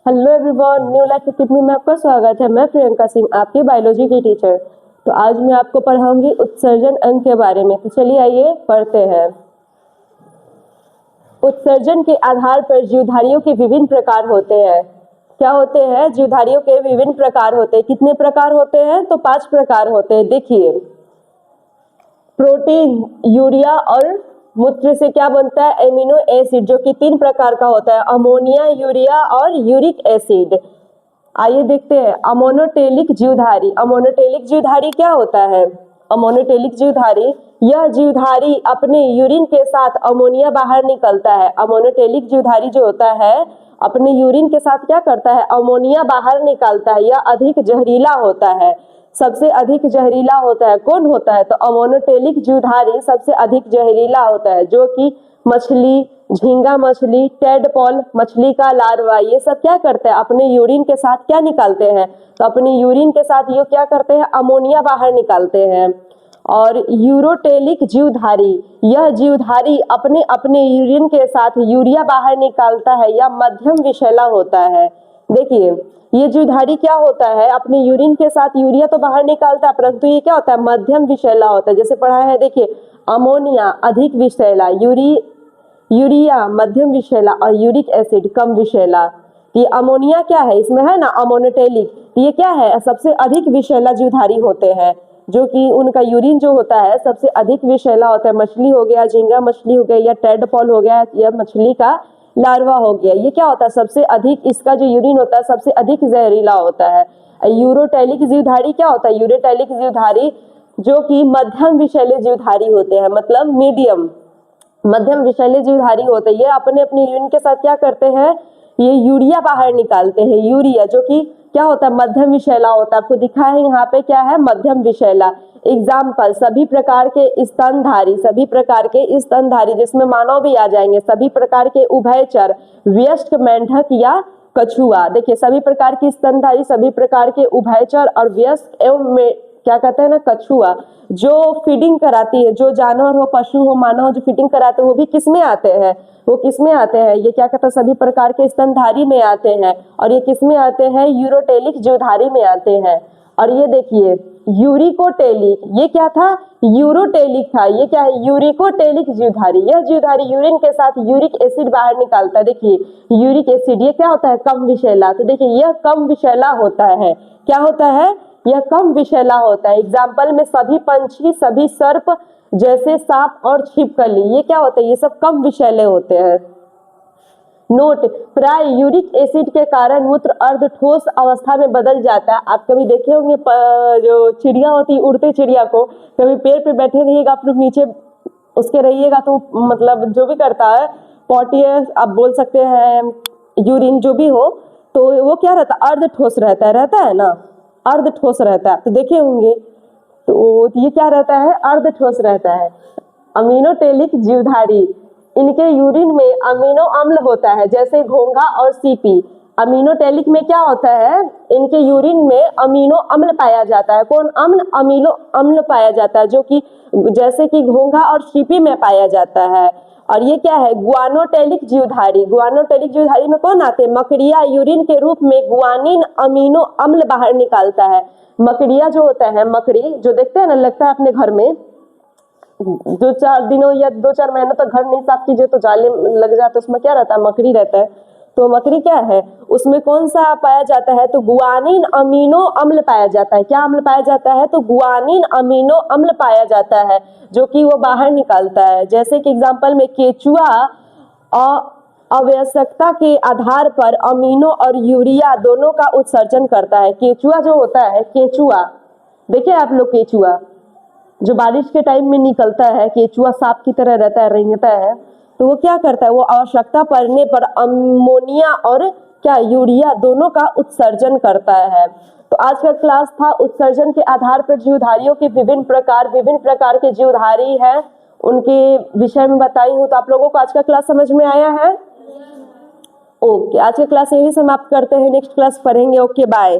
Hello everyone, new life academy में आपका स्वागत है। मैं प्रियंका सिंह, आपकी बायोलॉजी की टीचर। तो आज मैं आपको पढ़ाऊंगी उत्सर्जन अंग के बारे में। तो चलिए आइए पढ़ते हैं। उत्सर्जन के आधार पर जीवधारियों के विभिन्न प्रकार होते हैं। क्या होते हैं? जीवधारियों के विभिन्न प्रकार होते हैं। कितने प्रकार होते हैं? तो 5 प्रकार होते हैं। देखिए, प्रोटीन, यूरिया और मूत्र से क्या बनता है? एमिनो एसिड, जो कि 3 प्रकार का होता है, अमोनिया, यूरिया और यूरिक एसिड। आइए देखते हैं अमोनोटेलिक जीवधारी। अमोनोटेलिक जीवधारी क्या होता है? अमोनोटेलिक जीवधारी, यह जीवधारी अपने यूरिन के साथ अमोनिया बाहर निकलता है। अमोनोटेलिक जीवधारी जो होता है अपने यूरिन के साथ क्या करता है? अमोनिया बाहर निकालता है। यह अधिक जहरीला होता है। सबसे अधिक जहरीला होता है। कौन होता है? तो अमोनोटेलिक जीवधारी सबसे अधिक जहरीला होता है, जो कि मछली, झींगा मछली, टेडपॉल मछली का लार्वा, ये सब क्या करते हैं? अपने यूरिन के साथ क्या निकालते हैं? तो अपने यूरिन के साथ ये क्या करते हैं? अमोनिया बाहर निकालते हैं। और यूरोटेलिक जीवधारी, यह जीवधारी अपने अपने यूरिन के साथ यूरिया बाहर निकालता है। यह मध्यम विषैला होता है। देखिए, ये जीवधारी क्या होता है? अपने यूरिन के साथ यूरिया तो बाहर निकालता है, परंतु ये क्या होता है? मध्यम विषैला होता है। जैसे पढ़ा है, देखिए, अमोनिया अधिक विषैला, यूरिया मध्यम विषैला और यूरिक एसिड कम विषैला। ये अमोनिया क्या है? इसमें है ना अमोनोटेलिक, ये क्या है? सबसे अधिक विषैला जीवधारी होते हैं, जो कि उनका यूरिन जो होता है सबसे अधिक विषैला होता है। मछली हो गया, झींगा मछली हो गया, या टेडपॉल हो गया, या मछली का लार्वा हो गया, ये क्या होता है? सबसे अधिक, इसका जो यूरिन होता है सबसे अधिक जहरीला होता है। यूरोटेलिक जीवधारी क्या होता है? यूरोटेलिक जीवधारी जो कि मध्यम विषैले जीवधारी होते हैं, मतलब मीडियम, मध्यम विषैले जीवधारी होते हैं। ये अपने अपने यूरिन के साथ क्या करते हैं? ये यूरिया बाहर निकालते हैं। यूरिया जो कि क्या होता है? मध्यम विषैला होता है। आपको दिखा है यहाँ पे क्या है? मध्यम विषैला। एग्जाम्पल, सभी प्रकार के स्तनधारी, सभी प्रकार के स्तनधारी जिसमें मानव भी आ जाएंगे, सभी प्रकार के उभयचर, वयस्क मेंढक या कछुआ। देखिए, सभी प्रकार की स्तनधारी, सभी प्रकार के उभयचर और वयस्क एवं क्या कहते हैं ना, कछुआ, जो फीडिंग कराती है, जो जानवर हो, पशु हो, मानव हो, जो फीडिंग कराते हैं, वो भी किस में आते हैं? वो किस में आते हैं? ये क्या कहते हैं? सभी प्रकार के स्तनधारी में आते हैं। और ये किस में आते हैं? यूरोटेलिक जीवधारी में आते हैं। और ये देखिए, यूरिकोटेलिक, ये क्या था? यूरोटेलिक था। ये क्या है? यूरिकोटेलिक जीवधारी। यह जीवधारी यूरिन के साथ यूरिक एसिड बाहर निकालता है। देखिए, यूरिक एसिड ये क्या होता है? कम विषैला। तो देखिए, यह कम विषैला होता है। क्या होता है? यह कम विषैला होता है। एग्जाम्पल में सभी पंछी, सभी सर्प, जैसे सांप और छिपकली, ये क्या होते हैं? ये सब कम विषैले होते हैं। नोट, प्राय यूरिक एसिड के कारण मूत्र अर्ध ठोस अवस्था में बदल जाता है। आप कभी देखे होंगे जो चिड़िया होती है, उड़ते चिड़िया को, कभी पेड़ पे बैठे रहिएगा, आप लोग नीचे उसके रहिएगा, तो मतलब जो भी करता है, पॉटी है, आप बोल सकते हैं, यूरिन जो भी हो, तो वो क्या रहता है? अर्ध ठोस रहता है ना, अर्ध ठोस रहता है। तो देखे होंगे, तो ये क्या रहता है? अर्ध ठोस रहता है। अमीनोटेलिक जीवधारी, इनके यूरिन में अमीनो अम्ल होता है, जैसे घोंघा और सीपी। अमीनोटेलिक में क्या होता है? इनके यूरिन में अमीनो अम्ल पाया जाता है। कौन अम्ल? अमीनो अम्ल पाया जाता है, जो कि जैसे कि घोंघा और सीपी में पाया जाता है। और ये क्या है? गुआनोटेलिक जीवधारी। गुआनोटेलिक जीवधारी में कौन आते हैं? मकड़िया यूरिन के रूप में गुआनिन अमीनो अम्ल बाहर निकालता है। मकड़िया जो होता है, मकड़ी जो देखते हैं ना, लगता है अपने घर में 2-4 दिनों या 2-4 महीनों तक घर नहीं साफ कीजिए तो जाले लग जाता है, उसमें क्या रहता है? मकड़ी रहता है। तो मकड़ी क्या है? उसमें कौन सा पाया जाता है? तो गुआनिन अमीनो अम्ल पाया जाता है। क्या अम्ल पाया जाता है? तो गुआनिन अमीनो अम्ल पाया जाता है, जो कि वो बाहर निकालता है। जैसे कि एग्जाम्पल में केचुआ आवश्यकता के आधार पर अमीनो और यूरिया दोनों का उत्सर्जन करता है। केचुआ जो होता है, केचुआ देखिए आप लोग, केचुआ जो बारिश के टाइम में निकलता है, केचुआ सांप की तरह रहता है, रेंगता है, तो वो क्या करता है? वो आवश्यकता पड़ने पर अमोनिया और क्या, यूरिया दोनों का उत्सर्जन करता है। तो आज का क्लास था उत्सर्जन के आधार पर जीवधारियों के विभिन्न प्रकार के जीवधारी हैं, उनके विषय में बताई हूँ। तो आप लोगों को आज का क्लास समझ में आया है? ओके, आज का क्लास यही समाप्त करते हैं, नेक्स्ट क्लास पढ़ेंगे। Okay, bye.